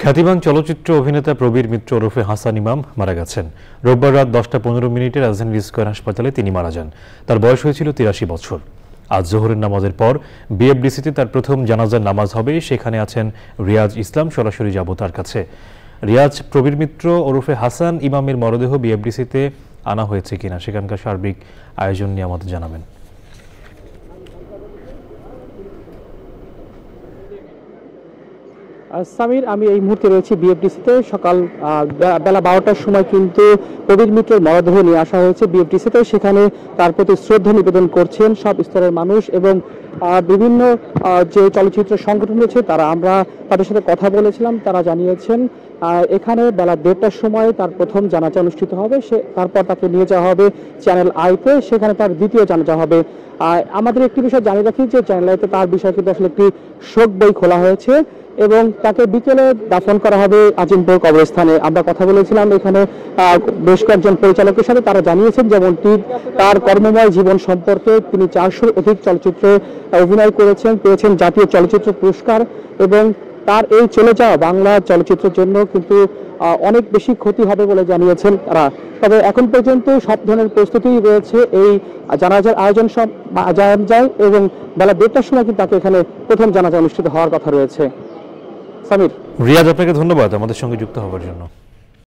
খ্যাতিমান চলচ্চিত্র অভিনেতা প্রবীর মিত্র ওরফে হাসান ইমাম মারা গেছেন। রোববার রাত 10:15 রাজধানীর স্কয়ার হাসপাতালে তিনি মারা যান। তার বয়স হয়েছিল 83 বছর। আজ জোহরের নামাজের পর বিএফডিসিতে তার প্রথম জানাজার নামাজ হবে। সেখানে আছেন রিয়াজ ইসলাম। সরাসরি যাব তার কাছে। রিয়াজ, প্রবীর মিত্র ওরফে হাসান ইমামের মরদেহ বিএফডিসিতে আনা হয়েছে কিনা সেখানকার সার্বিক আয়োজন নিয়ে আমাদের জানাবেন। সামির, আমি এই মুহূর্তে রয়েছি বিএফডিসিতে। সকাল বেলা 12টার সময় কিন্তু প্রবীর মিত্রের মরদেহ নিয়ে আসা হয়েছে বিএফডিসিতে। সেখানে তার প্রতি শ্রদ্ধা নিবেদন করছেন সব স্তরের মানুষ এবং বিভিন্ন যে চলচ্চিত্র সংগঠন রয়েছে আমরা তাদের সাথে কথা বলেছিলাম। তারা জানিয়েছেন এখানে বেলা 1:30টার সময় তার প্রথম জানাজা অনুষ্ঠিত হবে। তারপর তাকে নিয়ে যাওয়া হবে চ্যানেল আইতে, সেখানে তার দ্বিতীয় জানাজা হবে। আমাদের একটি বিষয় জানিয়ে রাখি যে চ্যানেল আইতে তার বিষয়ে কিন্তু আসলে একটি শোক বই খোলা হয়েছে এবং তাকে বিকেলে দাফন করা হবে আজিমপুর কবরস্থানে। আমরা কথা বলেছিলাম এখানে বেশ কয়েকজন পরিচালকের সাথে। তারা জানিয়েছেন যেমনটি তার কর্মময় জীবন সম্পর্কে তিনি 400-র অধিক চলচ্চিত্রে অভিনয় করেছেন, পেয়েছেন জাতীয় চলচ্চিত্র পুরস্কার এবং তার এই চলে যাওয়া বাংলা চলচ্চিত্রের জন্য কিন্তু অনেক বেশি ক্ষতি হবে বলে জানিয়েছেন তারা। তবে এখন পর্যন্ত সব ধরনের প্রস্তুতি রয়েছে এই জানাজার আয়োজন সব যায় এবং বেলা 1:30টার সময় কিন্তু তাকে এখানে প্রথম জানাজা অনুষ্ঠিত হওয়ার কথা রয়েছে। সামির, রিয়াজ, আপনাকে ধন্যবাদ আমাদের সঙ্গে যুক্ত হওয়ার জন্য।